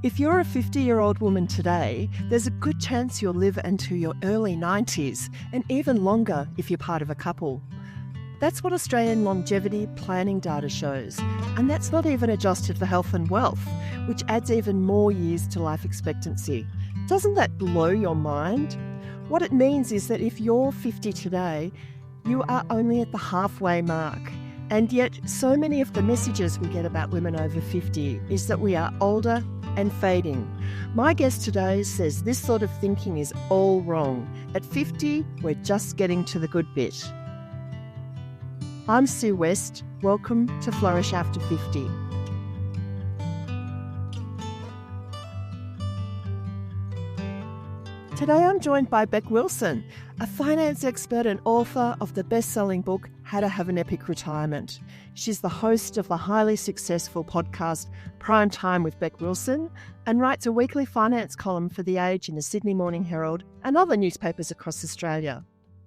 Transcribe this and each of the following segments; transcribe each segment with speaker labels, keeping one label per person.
Speaker 1: If you're a 50-year-old woman today, there's a good chance you'll live into your early 90s and even longer if you're part of a couple. That's what Australian longevity planning data shows. And that's not even adjusted for health and wealth, which adds even more years to life expectancy. Doesn't that blow your mind? What it means is that if you're 50 today, you are only at the halfway mark. And yet, so many of the messages we get about women over 50 is that we are older and fading. My guest today says this sort of thinking is all wrong. At 50, we're just getting to the good bit. I'm Sue West. Welcome to Flourish After 50. Today I'm joined by Bec Wilson, a finance expert and author of the best-selling book, How to Have an Epic Retirement. She's the host of the highly successful podcast, Prime Time with Bec Wilson, and writes a weekly finance column for The Age in the Sydney Morning Herald and other newspapers across Australia.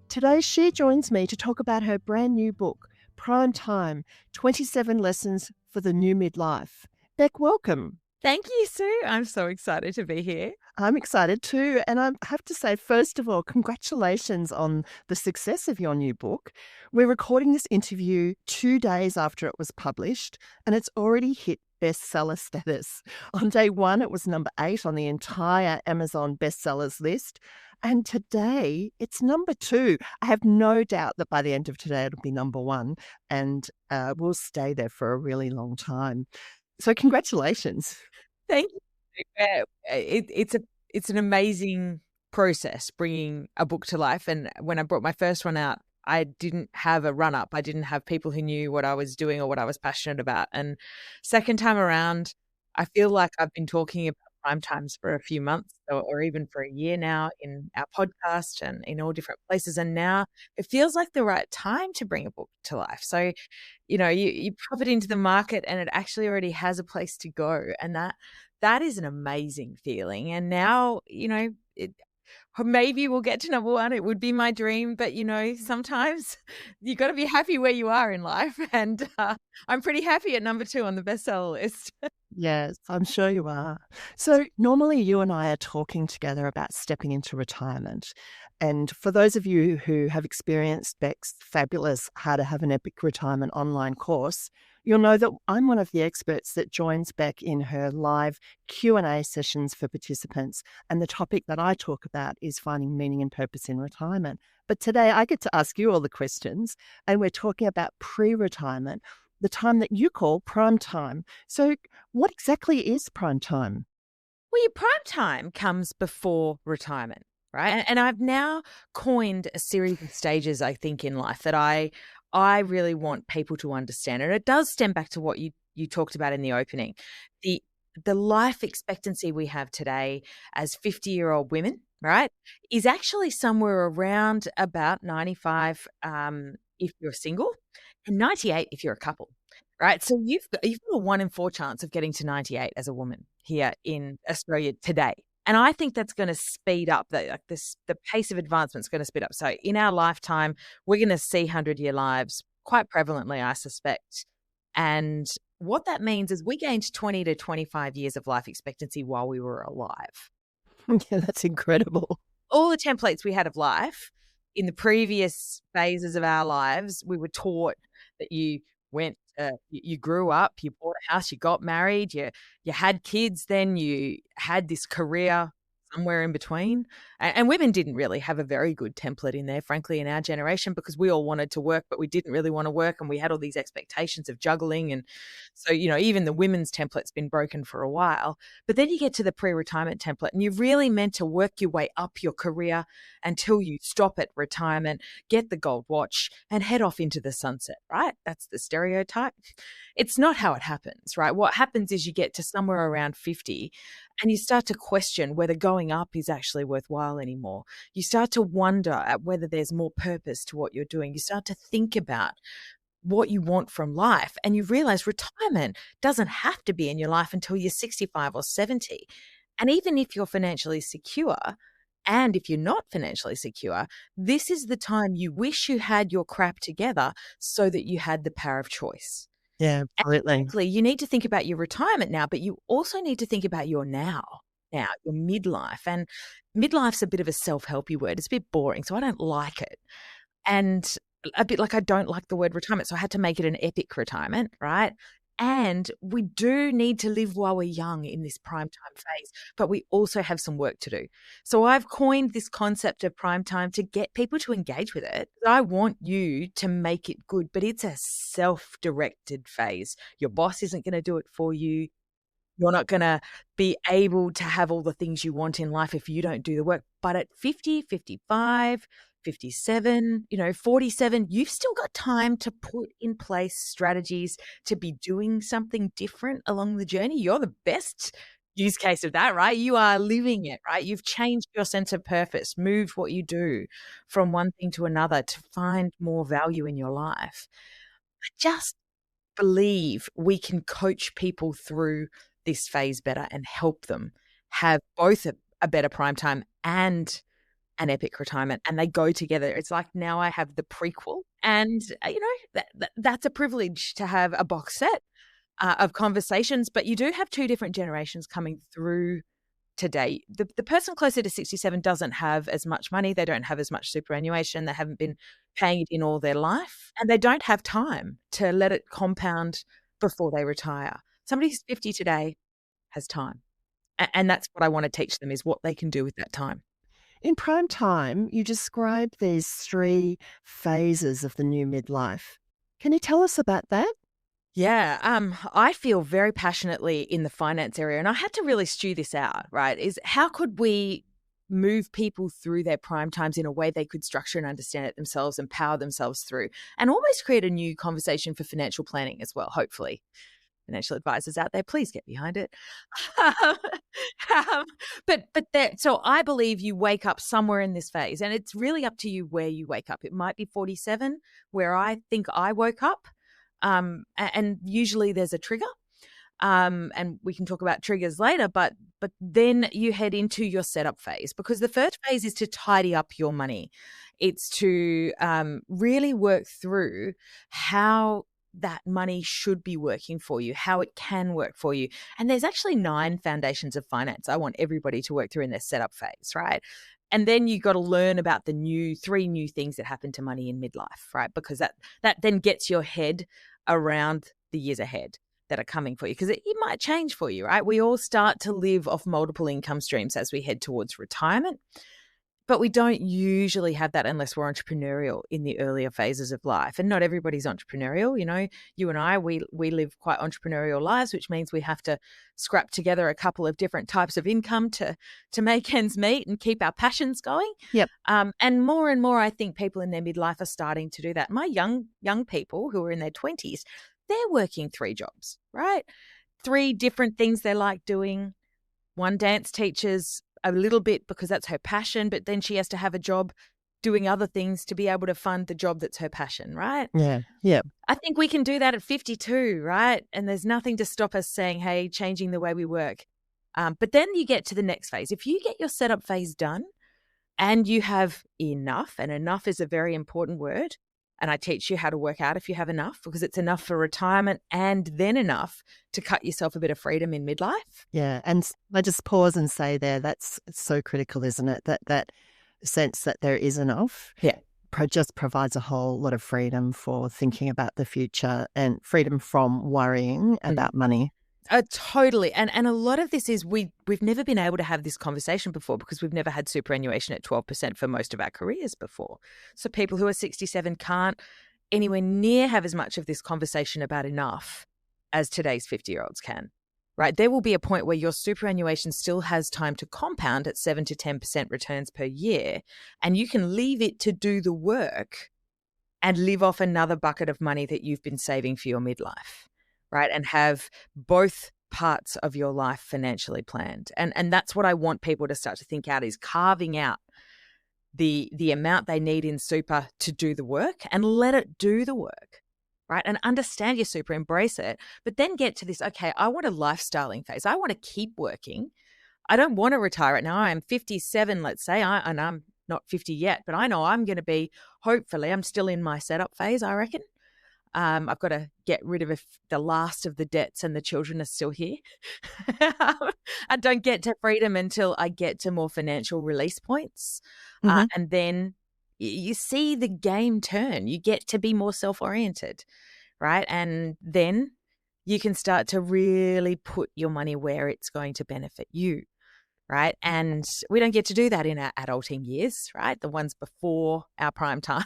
Speaker 1: Today she joins me to talk about her brand new book, Prime Time, 27 Lessons for the New Midlife. Bec, welcome.
Speaker 2: Thank you, Sue. I'm so excited to be here.
Speaker 1: I'm excited too. And I have to say, first of all, congratulations on the success of your new book. We're recording this interview 2 days after it was published, and it's already hit bestseller status. On day one, it was number 8 on the entire Amazon bestsellers list. And today, it's number 2. I have no doubt that by the end of today, it'll be number 1, and we'll stay there for a really long time. So congratulations.
Speaker 2: Thank you. It's an amazing process bringing a book to life. And when I brought my first one out, I didn't have a run-up. I didn't have people who knew what I was doing or what I was passionate about. And second time around, I feel like I've been talking about prime times for a few months or even for a year now in our podcast and in all different places. And now it feels like the right time to bring a book to life. So, you pop it into the market and it actually already has a place to go. And that is an amazing feeling. And now, maybe we'll get to number 1. It would be my dream. But, sometimes you got to be happy where you are in life. And I'm pretty happy at number 2 on the bestseller list.
Speaker 1: Yes, I'm sure you are. So normally you and I are talking together about stepping into retirement. And for those of you who have experienced Bec's fabulous How to Have an Epic Retirement online course, you'll know that I'm one of the experts that joins Bec in her live Q&A sessions for participants. And the topic that I talk about is finding meaning and purpose in retirement. But today I get to ask you all the questions, and we're talking about pre-retirement, the time that you call prime time. So what exactly is prime time?
Speaker 2: Well, your prime time comes before retirement, right? And I've now coined a series of stages, I think, in life that I really want people to understand. And it does stem back to what you talked about in the opening. The life expectancy we have today as 50-year-old women, right, is actually somewhere around about 95 if you're single and 98 if you're a couple, right? So you've got a 1 in 4 chance of getting to 98 as a woman here in Australia today. And I think that's going to speed up, the pace of advancement is going to speed up. So in our lifetime, we're going to see 100-year lives quite prevalently, I suspect. And what that means is we gained 20 to 25 years of life expectancy while we were alive.
Speaker 1: Yeah, that's incredible.
Speaker 2: All the templates we had of life in the previous phases of our lives, we were taught that you went, you grew up, you bought a house, you got married, you had kids, then you had this career somewhere in between. And women didn't really have a very good template in there, frankly, in our generation, because we all wanted to work, but we didn't really want to work. And we had all these expectations of juggling. And so, even the women's template's been broken for a while. But then you get to the pre-retirement template and you're really meant to work your way up your career until you stop at retirement, get the gold watch and head off into the sunset, right? That's the stereotype. It's not how it happens, right? What happens is you get to somewhere around 50 and you start to question whether going up is actually worthwhile anymore. You start to wonder at whether there's more purpose to what you're doing. You start to think about what you want from life, and you realize retirement doesn't have to be in your life until you're 65 or 70. And even if you're financially secure, and if you're not financially secure, this is the time you wish you had your crap together so that you had the power of choice.
Speaker 1: Yeah, absolutely.
Speaker 2: Exactly. You need to think about your retirement now, but you also need to think about your now, your midlife. And midlife's a bit of a self-helpy word. It's a bit boring, so I don't like it. And a bit like I don't like the word retirement, so I had to make it an epic retirement, right? And we do need to live while we're young in this prime time phase, but we also have some work to do. So I've coined this concept of prime time to get people to engage with it. I want you to make it good, but it's a self-directed phase. Your boss isn't going to do it for you. You're not going to be able to have all the things you want in life if you don't do the work. But at 50, 55, 57, 47, you've still got time to put in place strategies to be doing something different along the journey. You're the best use case of that, right? You are living it, right? You've changed your sense of purpose, moved what you do from one thing to another to find more value in your life. I just believe we can coach people through this phase better and help them have both a better prime time and an epic retirement, and they go together. It's like now I have the prequel, and that's a privilege to have a box set of conversations. But you do have two different generations coming through today. The person closer to 67 doesn't have as much money. They don't have as much superannuation. They haven't been paying it in all their life, and they don't have time to let it compound before they retire. Somebody who's 50 today has time. And that's what I want to teach them, is what they can do with that time.
Speaker 1: In prime time, you described these 3 phases of the new midlife. Can you tell us about that?
Speaker 2: Yeah, I feel very passionately in the finance area, and I had to really stew this out, right? Is how could we move people through their prime times in a way they could structure and understand it themselves and power themselves through, and almost create a new conversation for financial planning as well, hopefully. Financial advisors out there, please get behind it. Um, so I believe you wake up somewhere in this phase, and it's really up to you where you wake up. It might be 47, where I think I woke up, and usually there's a trigger. And we can talk about triggers later, but then you head into your setup phase, because the first phase is to tidy up your money. It's to really work through how that money should be working for you, how it can work for you. And there's actually 9 foundations of finance I want everybody to work through in their setup phase, right? And then you got to learn about the 3 new things that happen to money in midlife, right? Because that then gets your head around the years ahead that are coming for you, because it might change for you, right? We all start to live off multiple income streams as we head towards retirement. But we don't usually have that unless we're entrepreneurial in the earlier phases of life. And not everybody's entrepreneurial. You and I, we live quite entrepreneurial lives, which means we have to scrap together a couple of different types of income to make ends meet and keep our passions going.
Speaker 1: Yep.
Speaker 2: And more, I think people in their midlife are starting to do that. My young people who are in their 20s, they're working 3 jobs, right? 3 different things they like doing. One dance teacher's a little bit because that's her passion, but then she has to have a job doing other things to be able to fund the job that's her passion, right?
Speaker 1: Yeah, yeah.
Speaker 2: I think we can do that at 52, right? And there's nothing to stop us saying, hey, changing the way we work. But then you get to the next phase. If you get your setup phase done and you have enough, and enough is a very important word, and I teach you how to work out if you have enough, because it's enough for retirement and then enough to cut yourself a bit of freedom in midlife.
Speaker 1: Yeah, and I just pause and say there, that's so critical, isn't it? That sense that there is enough.
Speaker 2: Yeah.
Speaker 1: Just provides a whole lot of freedom for thinking about the future and freedom from worrying about money.
Speaker 2: Totally. And a lot of this is we've never been able to have this conversation before because we've never had superannuation at 12% for most of our careers before. So people who are 67 can't anywhere near have as much of this conversation about enough as today's 50-year-olds can, right? There will be a point where your superannuation still has time to compound at 7 to 10% returns per year, and you can leave it to do the work and live off another bucket of money that you've been saving for your midlife. Right, and have both parts of your life financially planned. And that's what I want people to start to think out, is carving out the amount they need in super to do the work, and let it do the work, right? And understand your super, embrace it, but then get to this, okay, I want a lifestyling phase. I want to keep working. I don't want to retire right now. I'm 57, let's say, and I'm not 50 yet, but I know I'm going to be, hopefully, I'm still in my setup phase, I reckon. I've got to get rid of the last of the debts and the children are still here. I don't get to freedom until I get to more financial release points.
Speaker 1: Hmm.
Speaker 2: And then you see the game turn. You get to be more self-oriented, right? And then you can start to really put your money where it's going to benefit you, right? And we don't get to do that in our adulting years, right? The ones before our prime time.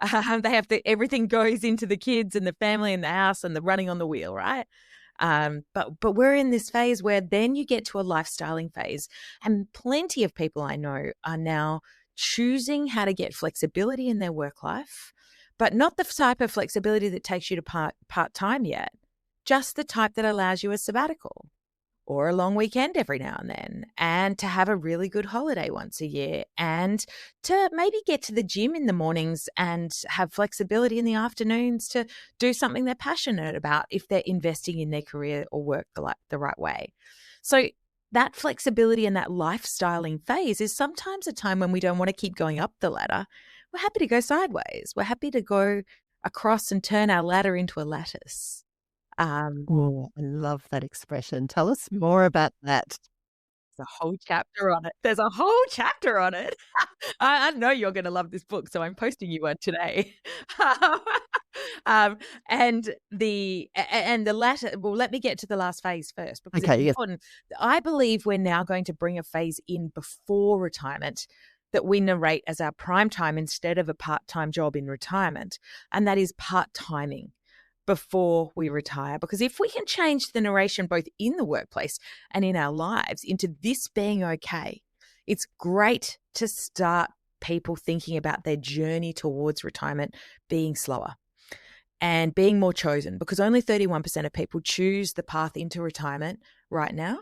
Speaker 2: They have everything goes into the kids and the family and the house and the running on the wheel, right? But we're in this phase where then you get to a lifestyling phase, and plenty of people I know are now choosing how to get flexibility in their work life, but not the type of flexibility that takes you to part-time yet, just the type that allows you a sabbatical or a long weekend every now and then, and to have a really good holiday once a year, and to maybe get to the gym in the mornings and have flexibility in the afternoons to do something they're passionate about if they're investing in their career or work the right way. So that flexibility and that lifestyling phase is sometimes a time when we don't want to keep going up the ladder. We're happy to go sideways. We're happy to go across and turn our ladder into a lattice.
Speaker 1: Oh, I love that expression. Tell us more about that.
Speaker 2: There's a whole chapter on it. There's a whole chapter on it. I know you're going to love this book, so I'm posting you one today. And the latter. Well, let me get to the last phase first because it's
Speaker 1: Okay, yes.
Speaker 2: important. I believe we're now going to bring a phase in before retirement that we narrate as our prime time instead of a part-time job in retirement, and that is part-timing before we retire. Because if we can change the narration both in the workplace and in our lives into this being okay, it's great to start people thinking about their journey towards retirement being slower and being more chosen, because only 31% of people choose the path into retirement right now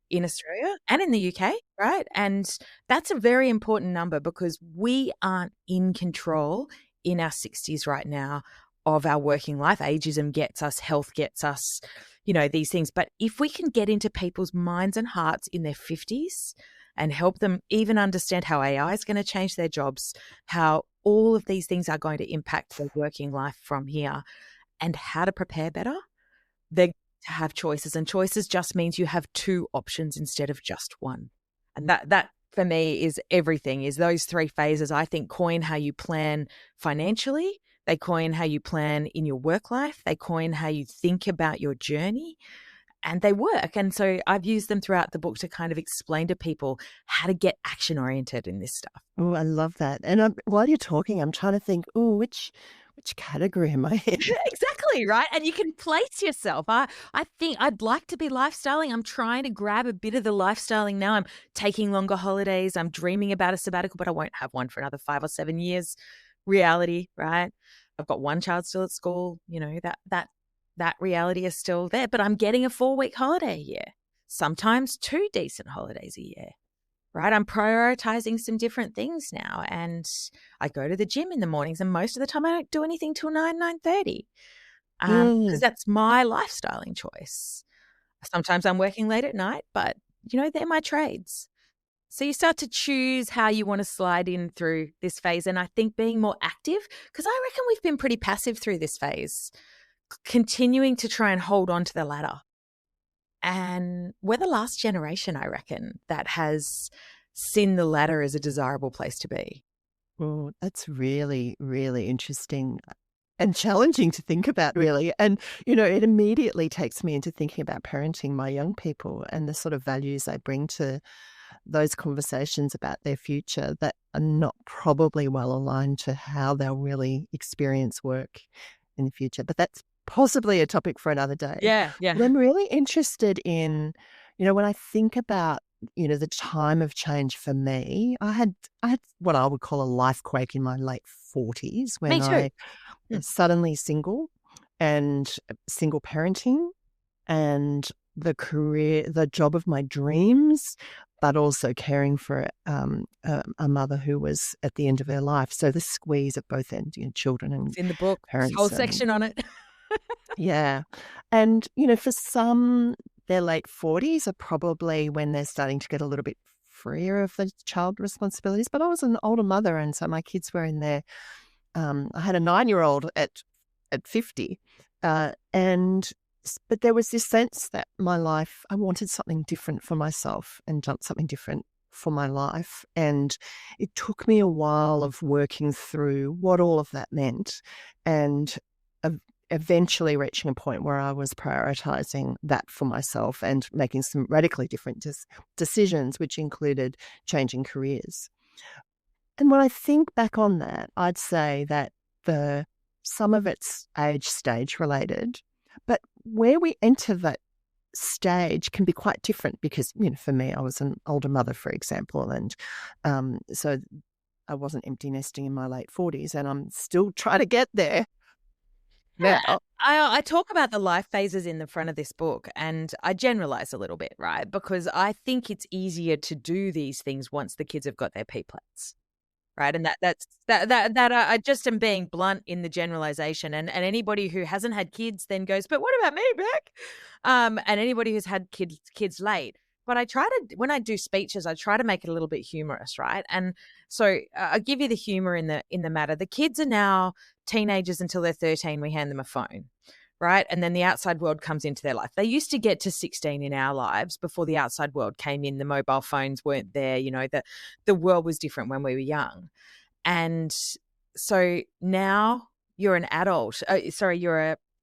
Speaker 2: in Australia and in the UK, right? And that's a very important number because we aren't in control in our 60s right now of our working life. Ageism gets us, health gets us, these things. But if we can get into people's minds and hearts in their 50s and help them even understand how AI is going to change their jobs, how all of these things are going to impact their working life from here, and how to prepare better, they're to have choices. And choices just means you have two options instead of just one. And that for me is everything, is those three phases, I think, coin how you plan financially. They coin how you plan in your work life. They coin how you think about your journey, and they work. And so I've used them throughout the book to kind of explain to people how to get action oriented in this stuff.
Speaker 1: Oh, I love that. And while you're talking, I'm trying to think, oh, which category am I in?
Speaker 2: Yeah, exactly, right? And you can place yourself. I think I'd like to be lifestyling. I'm trying to grab a bit of the lifestyling now. I'm taking longer holidays. I'm dreaming about a sabbatical, but I won't have one for another 5 or 7 years. Reality, right? I've got one child still at school. That reality is still there, but I'm getting a 4-week holiday a year, sometimes 2 decent holidays a year, right? I'm prioritizing some different things now, and I go to the gym in the mornings, and most of the time I don't do anything till 9:30, because that's my lifestyling choice. Sometimes I'm working late at night, but they're my trades. So you start to choose how you want to slide in through this phase. And I think being more active, because I reckon we've been pretty passive through this phase, continuing to try and hold on to the ladder. And we're the last generation, I reckon, that has seen the ladder as a desirable place to be.
Speaker 1: Oh, that's really, really interesting and challenging to think about, really. And, it immediately takes me into thinking about parenting my young people and the sort of values I bring to those conversations about their future that are not probably well aligned to how they'll really experience work in the future. But that's possibly a topic for another day.
Speaker 2: Yeah, yeah.
Speaker 1: But I'm really interested in, when I think about, the time of change for me, I had what I would call a life quake in my late 40s
Speaker 2: Me
Speaker 1: when
Speaker 2: too.
Speaker 1: I was suddenly single and single parenting and the job of my dreams, but also caring for a mother who was at the end of her life. So the squeeze at both ends, children and
Speaker 2: It's in the book.
Speaker 1: parents.
Speaker 2: Whole section on it.
Speaker 1: Yeah. And, for some, their late 40s are probably when they're starting to get a little bit freer of the child responsibilities. But I was an older mother, and so my kids were in their I had a 9-year-old at at 50. But there was this sense that my life, I wanted something different for myself and done something different for my life. And it took me a while of working through what all of that meant and eventually reaching a point where I was prioritizing that for myself and making some radically different decisions, which included changing careers. And when I think back on that, I'd say that some of it's age stage related, but where we enter that stage can be quite different because, for me, I was an older mother, for example, and so I wasn't empty nesting in my late 40s, and I'm still trying to get there now.
Speaker 2: I talk about the life phases in the front of this book, and I generalize a little bit, right? Because I think it's easier to do these things once the kids have got their P plates. Right. And I just am being blunt in the generalization. And anybody who hasn't had kids then goes, but what about me, Bec? And anybody who's had kids late. But when I do speeches, I try to make it a little bit humorous, right? And so I'll give you the humor in the matter. The kids are now teenagers until they're 13. We hand them a phone. Right. And then the outside world comes into their life. They used to get to 16 in our lives before the outside world came in. The mobile phones weren't there. The world was different when we were young. And so now you're an adult.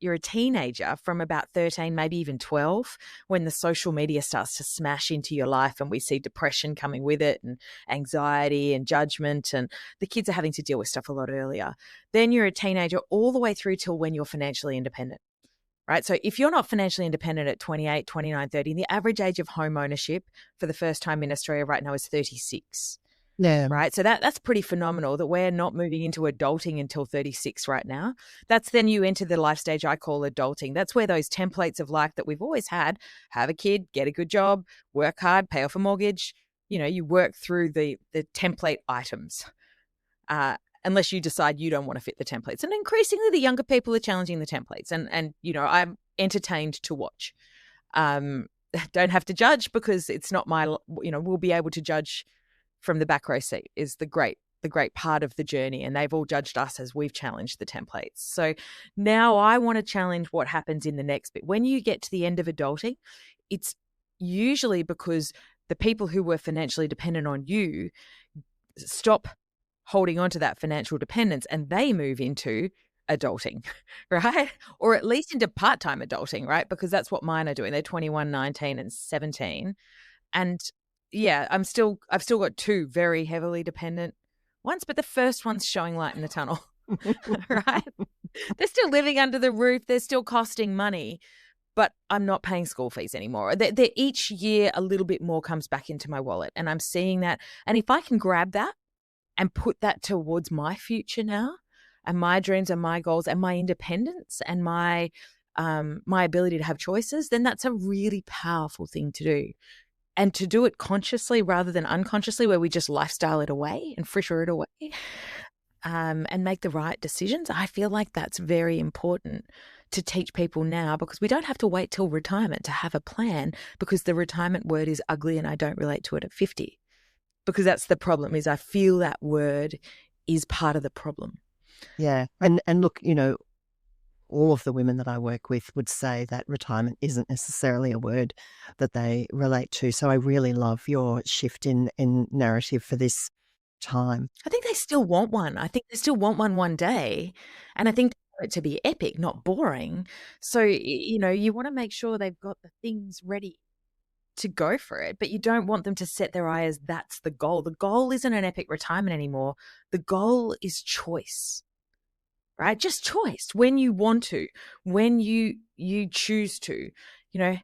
Speaker 2: You're a teenager from about 13, maybe even 12, when the social media starts to smash into your life and we see depression coming with it and anxiety and judgment, and the kids are having to deal with stuff a lot earlier. Then you're a teenager all the way through till when you're financially independent. Right. So if you're not financially independent at 28, 29, 30, the average age of home ownership for the first time in Australia right now is 36.
Speaker 1: Yeah.
Speaker 2: Right. So that's pretty phenomenal that we're not moving into adulting until 36 right now. That's then you enter the life stage I call adulting. That's where those templates of life that we've always had, have a kid, get a good job, work hard, pay off a mortgage. You work through the template items. Unless you decide you don't want to fit the templates. And increasingly the younger people are challenging the templates. And I'm entertained to watch. Don't have to judge because it's not we'll be able to judge from the back row seat is the great part of the journey. And they've all judged us as we've challenged the templates. So now I want to challenge what happens in the next bit. When you get to the end of adulting, it's usually because the people who were financially dependent on you stop holding on to that financial dependence and they move into adulting, right? Or at least into part-time adulting, right? Because that's what mine are doing. They're 21, 19 and 17. And yeah, I've still got two very heavily dependent ones, but the first one's showing light in the tunnel, right? They're still living under the roof. They're still costing money, but I'm not paying school fees anymore. They're each year a little bit more comes back into my wallet and I'm seeing that. And if I can grab that and put that towards my future now and my dreams and my goals and my independence and my ability to have choices, then that's a really powerful thing to do. And to do it consciously rather than unconsciously, where we just lifestyle it away and fritter it away and make the right decisions, I feel like that's very important to teach people now because we don't have to wait till retirement to have a plan because the retirement word is ugly and I don't relate to it at 50. Because that's the problem is I feel that word is part of the problem.
Speaker 1: Yeah. And look, all of the women that I work with would say that retirement isn't necessarily a word that they relate to. So I really love your shift in narrative for this time.
Speaker 2: I think they still want one. I think they still want one day. And I think they want it to be epic, not boring. So, you want to make sure they've got the things ready to go for it, but you don't want them to set their eye as that's the goal. The goal isn't an epic retirement anymore. The goal is choice, right? Just choice when you want to, when you choose to,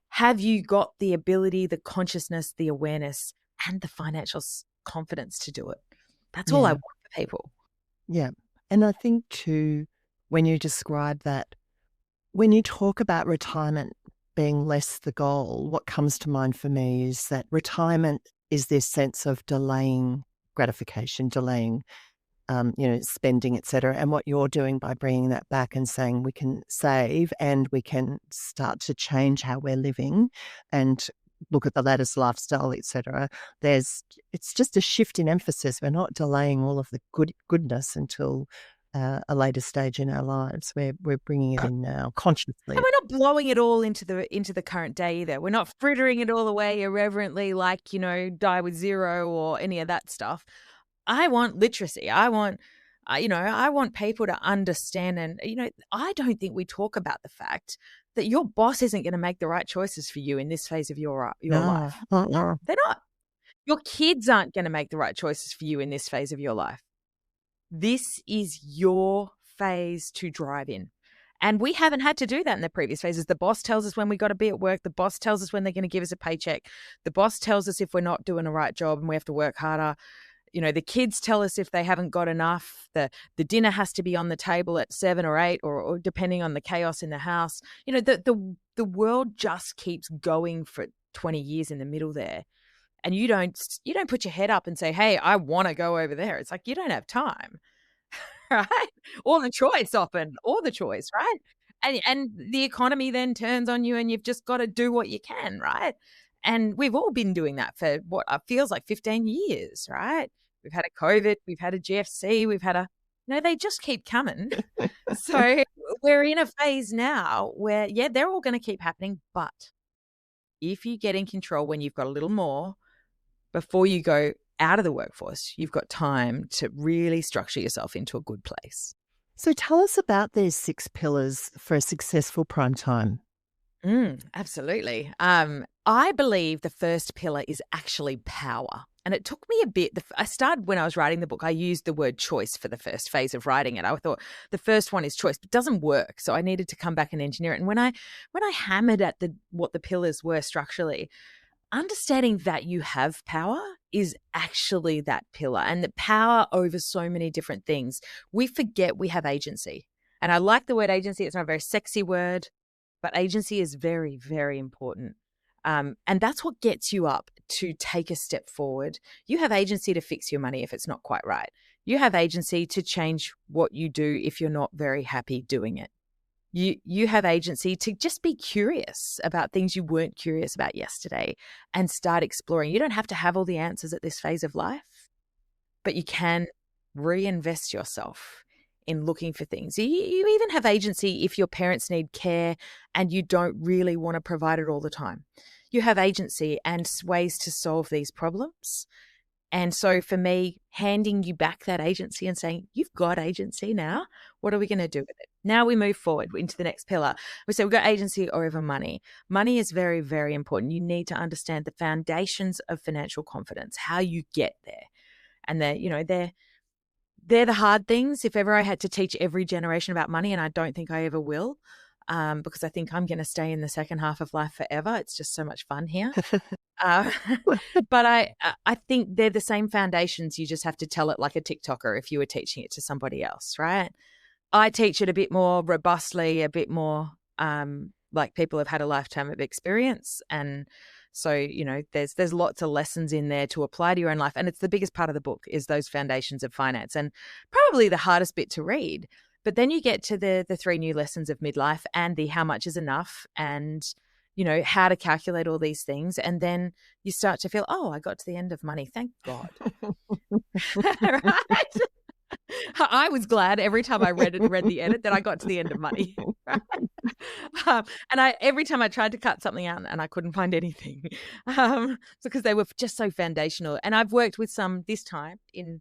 Speaker 2: have you got the ability, the consciousness, the awareness, and the financial confidence to do it? That's all I want for people.
Speaker 1: Yeah. And I think too, when you describe that, when you talk about retirement being less the goal, what comes to mind for me is that retirement is this sense of delaying gratification, delaying, spending, etc. And what you're doing by bringing that back and saying we can save and we can start to change how we're living and look at the latest lifestyle, etc. It's just a shift in emphasis. We're not delaying all of the goodness until a later stage in our lives. We're bringing it in now consciously.
Speaker 2: And we're not blowing it all into the current day either. We're not frittering it all away irreverently like, Die with Zero or any of that stuff. I want literacy. I want people to understand. And, I don't think we talk about the fact that your boss isn't going to make the right choices for you in this phase of your life.
Speaker 1: No.
Speaker 2: They're not. Your kids aren't going to make the right choices for you in this phase of your life. This is your phase to drive in. And we haven't had to do that in the previous phases. The boss tells us when we got to be at work. The boss tells us when they're going to give us a paycheck. The boss tells us if we're not doing the right job and we have to work harder. The kids tell us if they haven't got enough. The dinner has to be on the table at 7 or 8 or depending on the chaos in the house. The world just keeps going for 20 years in the middle there. And you don't put your head up and say, hey, I want to go over there. It's like you don't have time. Right? Or the choice often, right? And the economy then turns on you and you've just got to do what you can, right? And we've all been doing that for what feels like 15 years, right? We've had a COVID, we've had a GFC, we've had they just keep coming. So we're in a phase now where, they're all going to keep happening. But if you get in control when you've got a little more, before you go out of the workforce, you've got time to really structure yourself into a good place.
Speaker 1: So tell us about these 6 pillars for a successful prime time.
Speaker 2: Absolutely. I believe the first pillar is actually power. And it took me a bit. I started when I was writing the book, I used the word choice for the first phase of writing it. I thought the first one is choice, but it doesn't work. So I needed to come back and engineer it. And when I hammered at what the pillars were structurally, understanding that you have power is actually that pillar, and the power over so many different things. We forget we have agency. And I like the word agency. It's not a very sexy word, but agency is very, very important. And that's what gets you up to take a step forward. You have agency to fix your money if it's not quite right. You have agency to change what you do if you're not very happy doing it. You have agency to just be curious about things you weren't curious about yesterday and start exploring. You don't have to have all the answers at this phase of life, but you can reinvest yourself in looking for things. You even have agency if your parents need care and you don't really want to provide it all the time. You have agency and ways to solve these problems. And so for me, handing you back that agency and saying, you've got agency now. What are we going to do with it? Now we move forward into the next pillar. We say we've got agency over money. Money is very, very important. You need to understand the foundations of financial confidence, how you get there. And they're the hard things. If ever I had to teach every generation about money, and I don't think I ever will, because I think I'm going to stay in the second half of life forever. It's just so much fun here. But I think they're the same foundations. You just have to tell it like a TikToker if you were teaching it to somebody else, right? I teach it a bit more robustly, a bit more like people have had a lifetime of experience. And so, there's lots of lessons in there to apply to your own life. And it's the biggest part of the book is those foundations of finance, and probably the hardest bit to read. But then you get to the 3 new lessons of midlife and the how much is enough and, how to calculate all these things. And then you start to feel, oh, I got to the end of money. Thank God. Right? I was glad every time I read the edit that I got to the end of money. Right? And every time I tried to cut something out and I couldn't find anything because they were just so foundational. And I've worked with some this time in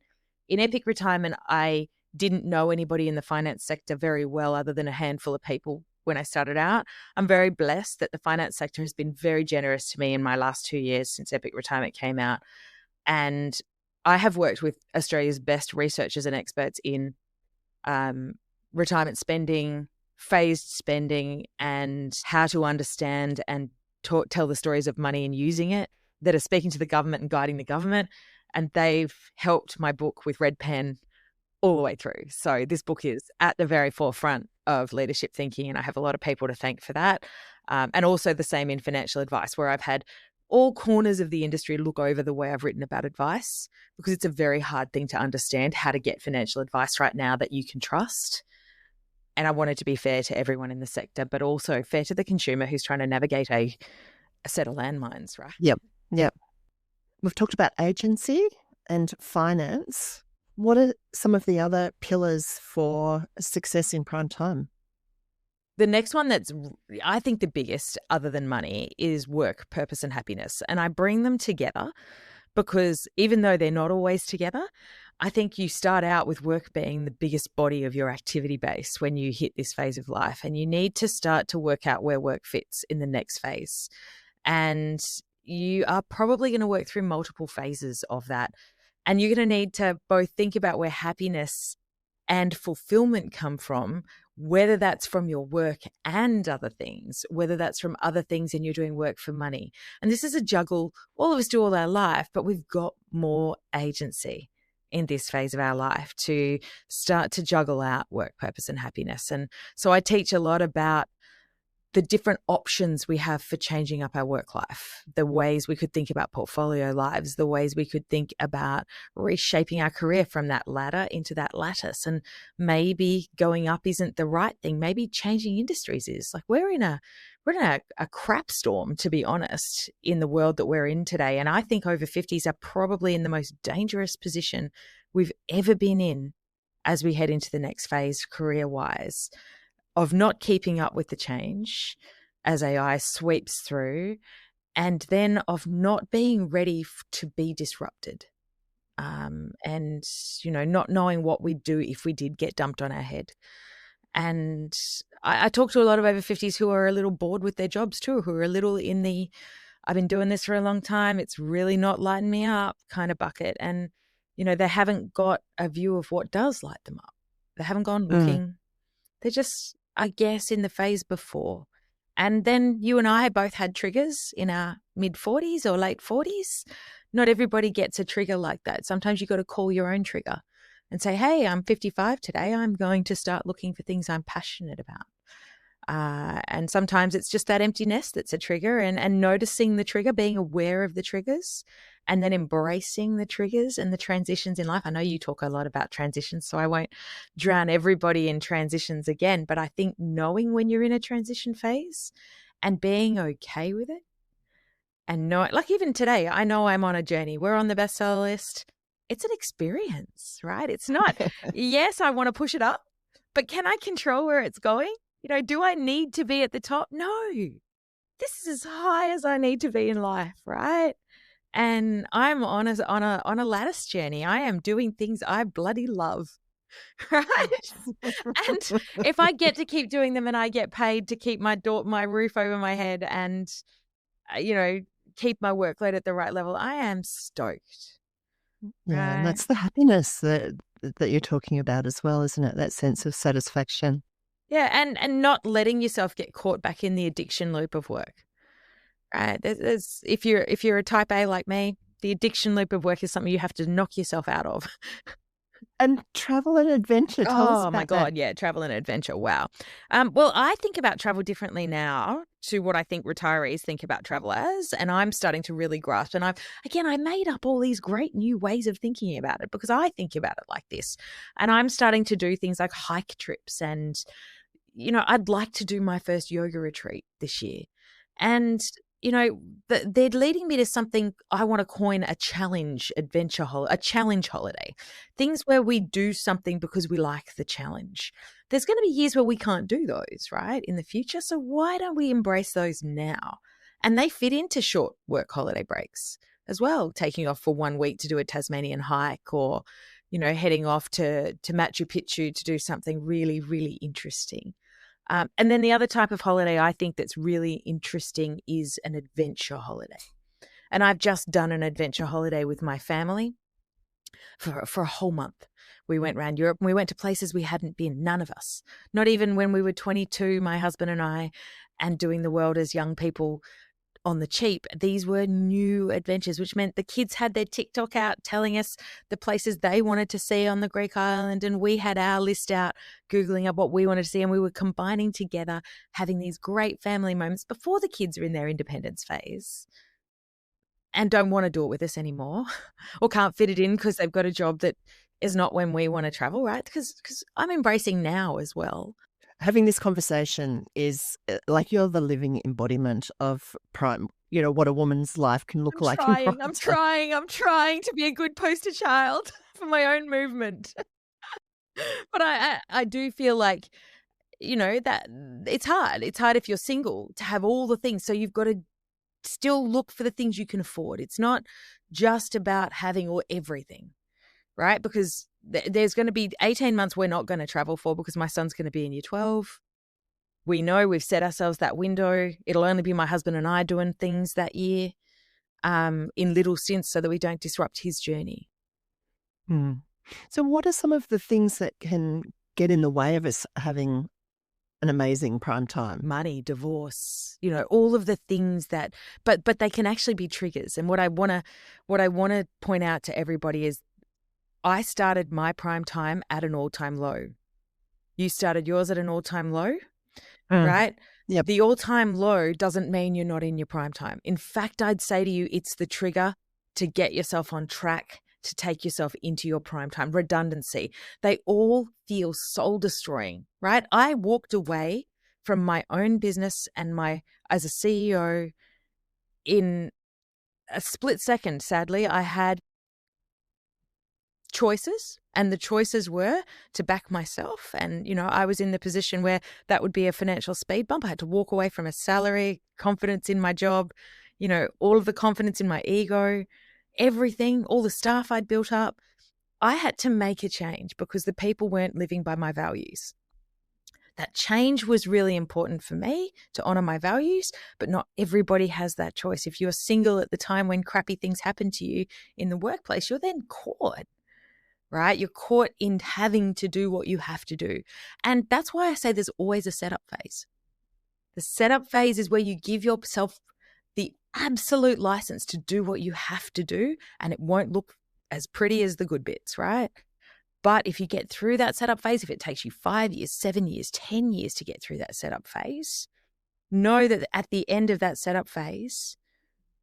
Speaker 2: Epic Retirement. I didn't know anybody in the finance sector very well other than a handful of people when I started out. I'm very blessed that the finance sector has been very generous to me in my last 2 years since Epic Retirement came out. And I have worked with Australia's best researchers and experts in retirement spending, phased spending, and how to understand and tell the stories of money and using it, that are speaking to the government and guiding the government. And they've helped my book with Red Pen all the way through. So this book is at the very forefront of leadership thinking, and I have a lot of people to thank for that. And also the same in financial advice, where I've had all corners of the industry look over the way I've written about advice, because it's a very hard thing to understand how to get financial advice right now that you can trust. And I want it to be fair to everyone in the sector, but also fair to the consumer who's trying to navigate a set of landmines, right?
Speaker 1: Yep. We've talked about agency and finance. What are some of the other pillars for success in prime time?
Speaker 2: The next one that's, I think, the biggest other than money is work, purpose, and happiness. And I bring them together because even though they're not always together, I think you start out with work being the biggest body of your activity base when you hit this phase of life. And you need to start to work out where work fits in the next phase. And you are probably going to work through multiple phases of that. And you're going to need to both think about where happiness and fulfillment come from, whether that's from your work and other things, whether that's from other things and you're doing work for money. And this is a juggle all of us do all our life, but we've got more agency in this phase of our life to start to juggle out work, purpose, and happiness. And so I teach a lot about the different options we have for changing up our work life, the ways we could think about portfolio lives, the ways we could think about reshaping our career from that ladder into that lattice. And maybe going up isn't the right thing. Maybe changing industries is. Like we're in a crap storm, to be honest, in the world that we're in today. And I think over 50s are probably in the most dangerous position we've ever been in as we head into the next phase career-wise, of not keeping up with the change as AI sweeps through, and then of not being ready to be disrupted. And, not knowing what we'd do if we did get dumped on our head. And I talk to a lot of over 50s who are a little bored with their jobs too, who are a little in the, I've been doing this for a long time, it's really not lighting me up kind of bucket. And, they haven't got a view of what does light them up. They haven't gone looking. They're just, I guess, in the phase before. And then you and I both had triggers in our mid-40s or late 40s. Not everybody gets a trigger like that. Sometimes you got to call your own trigger and say, hey, I'm 55 today. I'm going to start looking for things I'm passionate about. And sometimes it's just that empty nest that's a trigger, and noticing the trigger, being aware of the triggers, and then embracing the triggers and the transitions in life. I know you talk a lot about transitions, so I won't drown everybody in transitions again, but I think knowing when you're in a transition phase and being okay with it, and know, like even today, I know I'm on a journey. We're on the bestseller list. It's an experience, right? It's not, yes, I want to push it up, but can I control where it's going? Do I need to be at the top? No, this is as high as I need to be in life, right? And I'm on a lattice journey. I am doing things I bloody love, right? And if I get to keep doing them and I get paid to keep my roof over my head and, keep my workload at the right level, I am stoked.
Speaker 1: Yeah,
Speaker 2: Right?
Speaker 1: and that's the happiness that you're talking about as well, isn't it? That sense of satisfaction.
Speaker 2: Yeah, and not letting yourself get caught back in the addiction loop of work. Right. If you're a type A like me, the addiction loop of work is something you have to knock yourself out of.
Speaker 1: And travel and adventure. Tell us
Speaker 2: Oh
Speaker 1: about
Speaker 2: my God,
Speaker 1: that.
Speaker 2: yeah, travel and adventure. Wow. Well, I think about travel differently now to what I think retirees think about travel as, and I'm starting to really grasp. And I made up all these great new ways of thinking about it because I think about it like this, and I'm starting to do things like hike trips, and I'd like to do my first yoga retreat this year, and they're leading me to something I want to coin a challenge a challenge holiday. Things where we do something because we like the challenge. There's going to be years where we can't do those, right, in the future. So why don't we embrace those now? And they fit into short work holiday breaks as well, taking off for 1 week to do a Tasmanian hike, or, heading off to Machu Picchu to do something really, really interesting. And then the other type of holiday I think that's really interesting is an adventure holiday. And I've just done an adventure holiday with my family for a whole month. We went around Europe and we went to places we hadn't been, none of us. Not even when we were 22, my husband and I, and doing the world as young people on the cheap. These were new adventures, which meant the kids had their TikTok out telling us the places they wanted to see on the Greek island, and we had our list out Googling up what we wanted to see, and we were combining together, having these great family moments before the kids are in their independence phase and don't want to do it with us anymore or can't fit it in because they've got a job that is not when we want to travel, right? Because I'm embracing now as well.
Speaker 1: Having this conversation is like you're the living embodiment of prime, what a woman's life can look like in prime time.
Speaker 2: I'm trying to be a good poster child for my own movement. But I do feel like, that it's hard. It's hard if you're single to have all the things. So you've got to still look for the things you can afford. It's not just about having everything, right? Because there's going to be 18 months we're not going to travel for because my son's going to be in year 12. We know we've set ourselves that window. It'll only be my husband and I doing things that year in little stints so that we don't disrupt his journey.
Speaker 1: Hmm. So what are some of the things that can get in the way of us having an amazing prime time?
Speaker 2: Money, divorce, all of the things that, but they can actually be triggers. And what I want to point out to everybody is I started my prime time at an all-time low. You started yours at an all-time low, right?
Speaker 1: Yep.
Speaker 2: The all-time low doesn't mean you're not in your prime time. In fact, I'd say to you, it's the trigger to get yourself on track, to take yourself into your prime time. Redundancy. They all feel soul destroying, right? I walked away from my own business and as a CEO in a split second. Sadly, I had choices, and the choices were to back myself. And, I was in the position where that would be a financial speed bump. I had to walk away from a salary, confidence in my job, all of the confidence in my ego, everything, all the staff I'd built up. I had to make a change because the people weren't living by my values. That change was really important for me to honor my values, but not everybody has that choice. If you're single at the time when crappy things happen to you in the workplace, you're then caught, right? You're caught in having to do what you have to do. And that's why I say there's always a setup phase. The setup phase is where you give yourself the absolute license to do what you have to do, and it won't look as pretty as the good bits, right? But if you get through that setup phase, if it takes you 5 years, 7 years, 10 years to get through that setup phase, know that at the end of that setup phase,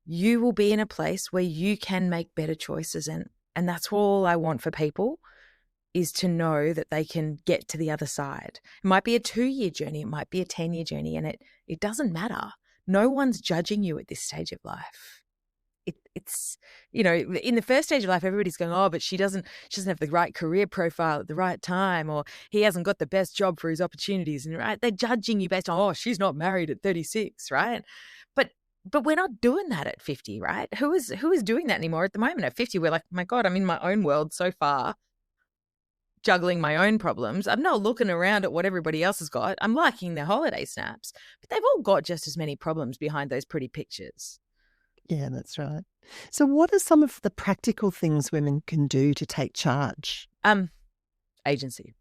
Speaker 2: you will be in a place where you can make better choices. And that's all I want for people, is to know that they can get to the other side. It might be a 2-year journey. It might be a 10-year journey, and it doesn't matter. No one's judging you at this stage of life. It's, in the first stage of life, everybody's going, oh, but she doesn't have the right career profile at the right time, or he hasn't got the best job for his opportunities. And right, they're judging you based on, oh, she's not married at 36, right? But we're not doing that at 50, right? Who is doing that anymore at the moment? At 50, we're like, my God, I'm in my own world so far, juggling my own problems. I'm not looking around at what everybody else has got. I'm liking their holiday snaps, but they've all got just as many problems behind those pretty pictures.
Speaker 1: Yeah, that's right. So what are some of the practical things women can do to take charge?
Speaker 2: Agency,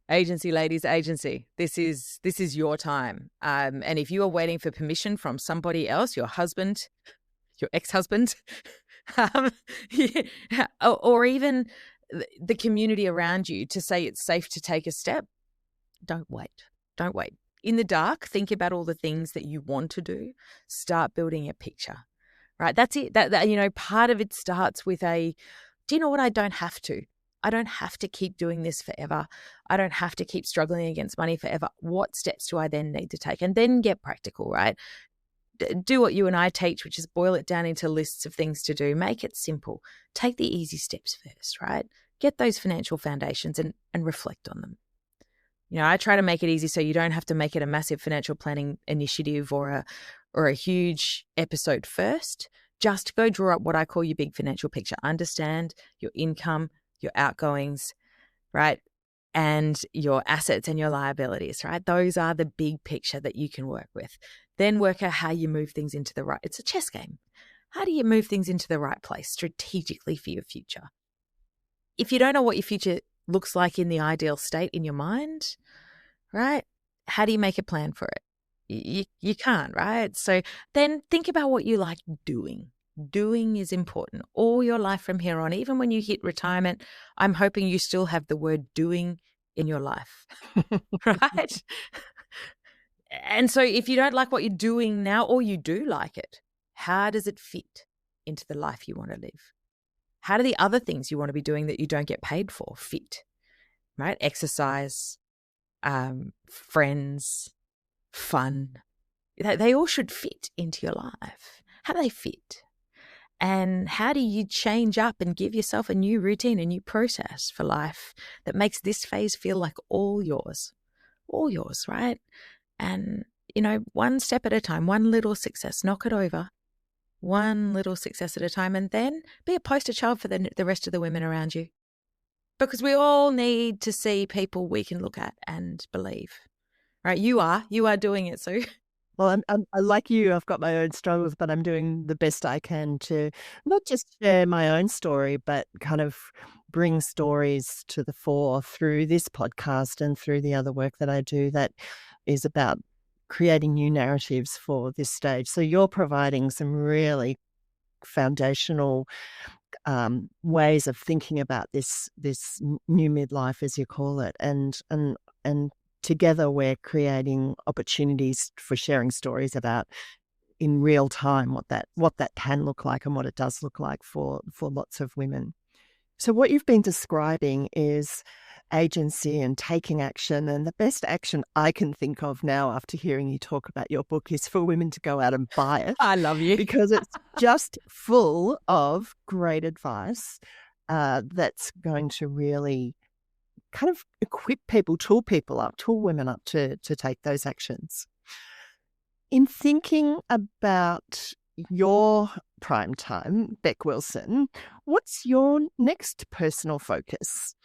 Speaker 2: ladies, agency. This is your time. And if you are waiting for permission from somebody else, your husband, your ex-husband, or even the community around you to say it's safe to take a step, don't wait. Don't wait. In the dark, think about all the things that you want to do. Start building a picture. Right, that's it. That part of it starts with do you know what? I don't have to. I don't have to keep doing this forever. I don't have to keep struggling against money forever. What steps do I then need to take? And then get practical, right? Do what you and I teach, which is boil it down into lists of things to do. Make it simple. Take the easy steps first, right? Get those financial foundations and reflect on them. I try to make it easy so you don't have to make it a massive financial planning initiative or a huge episode first. Just go draw up what I call your big financial picture. Understand your income, your outgoings, right? And your assets and your liabilities, right? Those are the big picture that you can work with. Then work out how you move things into the right. It's a chess game. How do you move things into the right place strategically for your future? If you don't know what your future looks like in the ideal state in your mind, right? How do you make a plan for it? You can't, right? So then think about what you like doing. Doing is important all your life from here on. Even when you hit retirement, I'm hoping you still have the word doing in your life, right? And so if you don't like what you're doing now, or you do like it, how does it fit into the life you want to live? How do the other things you want to be doing that you don't get paid for fit, right? Exercise, friends, fun. They all should fit into your life. How do they fit? And how do you change up and give yourself a new routine, a new process for life that makes this phase feel like all yours, right? And, one step at a time, one little success, knock it over, one little success at a time, and then be a poster child for the rest of the women around you. Because we all need to see people we can look at and believe, right? You are doing it, Sue.
Speaker 1: Well, I like you. I've got my own struggles, but I'm doing the best I can to not just share my own story, but kind of bring stories to the fore through this podcast and through the other work that I do that is about creating new narratives for this stage. So you're providing some really foundational ways of thinking about this new midlife, as you call it, and together we're creating opportunities for sharing stories about in real time what that can look like and what it does look like for lots of women. So what you've been describing is agency and taking action, and the best action I can think of now after hearing you talk about your book is for women to go out and buy it.
Speaker 2: I love you.
Speaker 1: Because it's just full of great advice that's going to really kind of equip people, tool women up to take those actions. In thinking about your prime time, Bec Wilson, what's your next personal focus?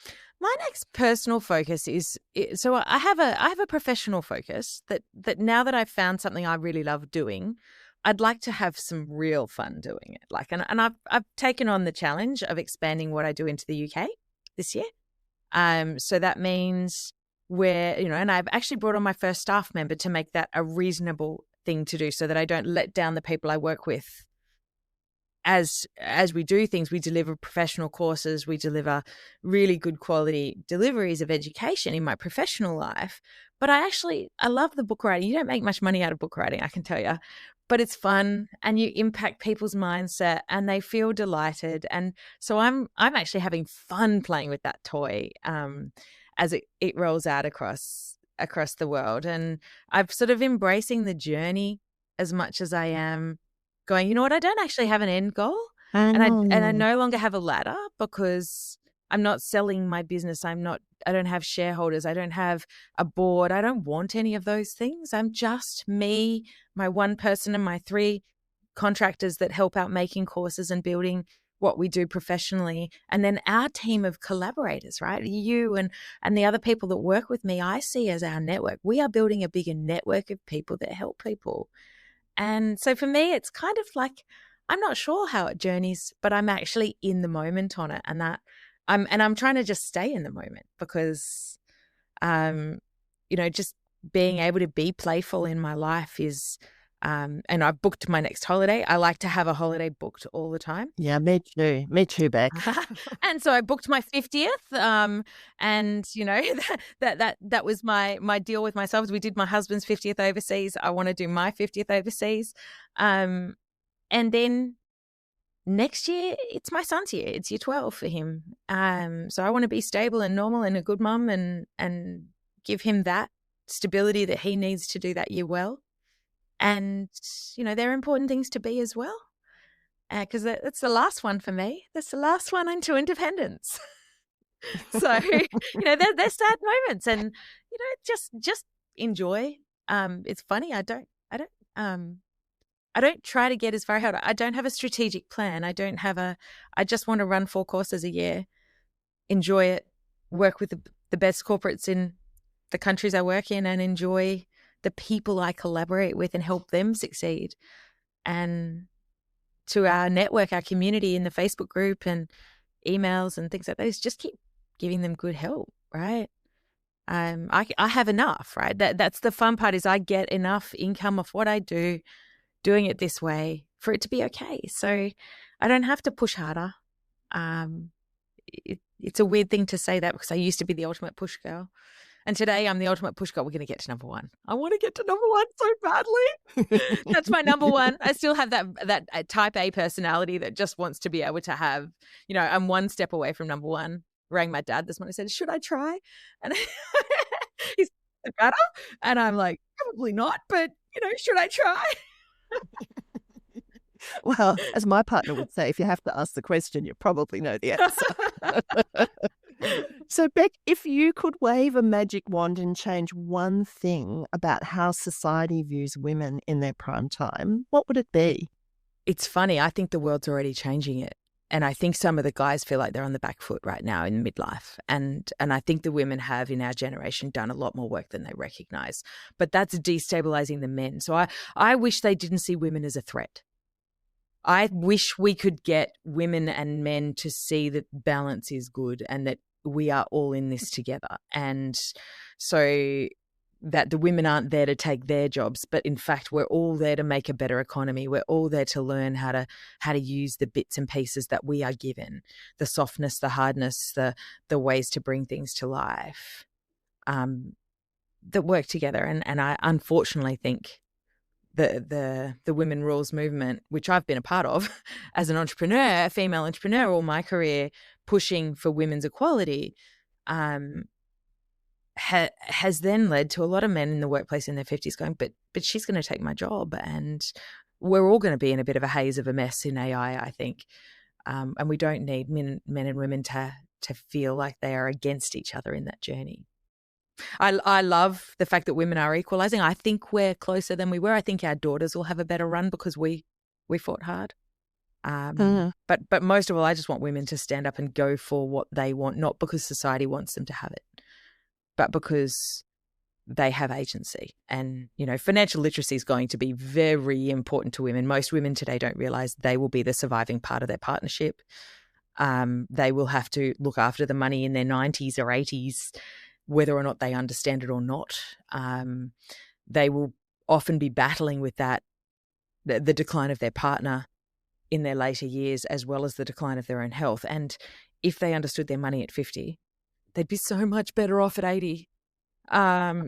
Speaker 2: My next personal focus is, so I have a professional focus that now that I've found something I really love doing, I'd like to have some real fun doing it. And I've taken on the challenge of expanding what I do into the UK this year. So that means and I've actually brought on my first staff member to make that a reasonable thing to do so that I don't let down the people I work with. As we do things, we deliver professional courses, we deliver really good quality deliveries of education in my professional life. But I love the book writing. You don't make much money out of book writing, I can tell you. But it's fun and you impact people's mindset and they feel delighted. And so I'm actually having fun playing with that toy as it rolls out across the world. And I'm sort of embracing the journey as much as I am going, you know what, I don't actually have an end goal. And I no longer have a ladder because I'm not selling my business. I don't have shareholders. I don't have a board. I don't want any of those things. I'm just me, my one person and my 3 contractors that help out making courses and building what we do professionally. And then our team of collaborators, right? You and the other people that work with me, I see as our network. We are building a bigger network of people that help people. And so for me, it's kind of like, I'm not sure how it journeys, but I'm actually in the moment on it. And I'm trying to just stay in the moment because, just being able to be playful in my life is, and I've booked my next holiday. I like to have a holiday booked all the time.
Speaker 1: Yeah, me too, Bec.
Speaker 2: And so I booked my 50th, and that was my deal with myself. We did my husband's 50th overseas. I want to do my 50th overseas, and then next year it's my son's year. It's year 12 for him. So I want to be stable and normal and a good mum and give him that stability that he needs to do that year well. And, there are important things to be as well, because that's the last one for me. That's the last one into independence. So, they're sad moments and, just enjoy. It's funny. I don't try to get as far ahead. I don't have a strategic plan. I just want to run 4 courses a year, enjoy it, work with the best corporates in the countries I work in and enjoy the people I collaborate with and help them succeed. And to our network, our community in the Facebook group and emails and things like those, just keep giving them good help, right? I have enough, right? That's the fun part is I get enough income of what I do, doing it this way for it to be okay. So I don't have to push harder. It's a weird thing to say that because I used to be the ultimate push girl. And today I'm the ultimate push girl. We're going to get to number 1. I want to get to number 1 so badly. That's my number 1. I still have that type A personality that just wants to be able to have, I'm 1 step away from number 1. Rang my dad this morning and said, should I try? And he's like, better. And I'm like, probably not, but, should I try?
Speaker 1: Well, as my partner would say, if you have to ask the question, you probably know the answer. So, Bec, if you could wave a magic wand and change one thing about how society views women in their prime time, what would it be?
Speaker 2: It's funny. I think the world's already changing it. And I think some of the guys feel like they're on the back foot right now in midlife. And I think the women have in our generation done a lot more work than they recognise. But that's destabilising the men. So I wish they didn't see women as a threat. I wish we could get women and men to see that balance is good and that we are all in this together. And so that the women aren't there to take their jobs, but in fact, we're all there to make a better economy. We're all there to learn how to use the bits and pieces that we are given, the softness, the hardness, the ways to bring things to life, that work together. And I unfortunately think the women rules movement, which I've been a part of as an entrepreneur, a female entrepreneur all my career, pushing for women's equality, has then led to a lot of men in the workplace in their 50s going, but she's going to take my job, and we're all going to be in a bit of a haze of a mess in AI, I think. And we don't need men and women to feel like they are against each other in that journey. I love the fact that women are equalising. I think we're closer than we were. I think our daughters will have a better run because we fought hard. But most of all, I just want women to stand up and go for what they want, not because society wants them to have it, but because they have agency. And, financial literacy is going to be very important to women. Most women today don't realise they will be the surviving part of their partnership. They will have to look after the money in their 90s or 80s, whether or not they understand it or not. They will often be battling with that, the decline of their partner in their later years, as well as the decline of their own health. And if they understood their money at 50, they'd be so much better off at 80. That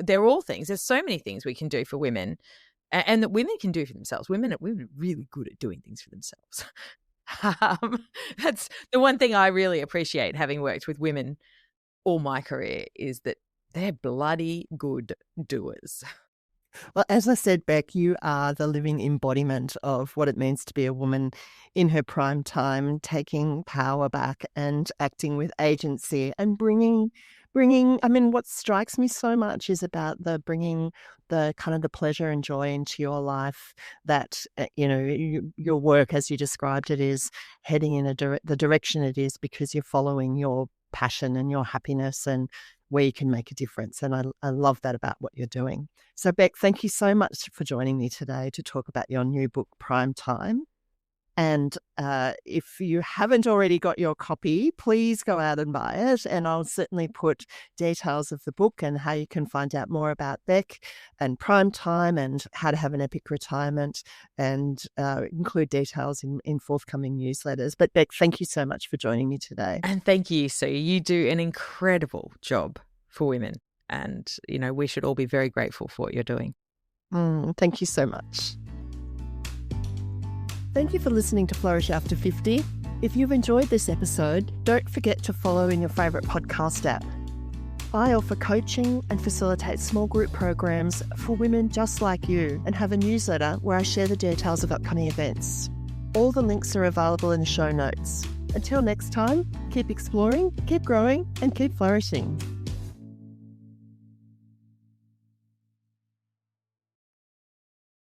Speaker 2: they're all things. There's so many things we can do for women, and that women can do for themselves. Women are really good at doing things for themselves. That's the one thing I really appreciate, having worked with women all my career, is that they're bloody good doers.
Speaker 1: Well, as I said, Bec, you are the living embodiment of what it means to be a woman in her prime time, taking power back and acting with agency and bringing, what strikes me so much is about the bringing the kind of the pleasure and joy into your life that, your work, as you described it, is heading in the direction it is because you're following your passion and your happiness and where you can make a difference. And I love that about what you're doing. So, Bec, thank you so much for joining me today to talk about your new book, Prime Time. And if you haven't already got your copy, please go out and buy it. And I'll certainly put details of the book and how you can find out more about Bec and Prime Time and how to have an epic retirement, and include details in forthcoming newsletters. But Bec, thank you so much for joining me today.
Speaker 2: And thank you, Sue. You do an incredible job for women. And, we should all be very grateful for what you're doing.
Speaker 1: Thank you so much. Thank you for listening to Flourish After 50. If you've enjoyed this episode, don't forget to follow in your favourite podcast app. I offer coaching and facilitate small group programs for women just like you, and have a newsletter where I share the details of upcoming events. All the links are available in the show notes. Until next time, keep exploring, keep growing, and keep flourishing.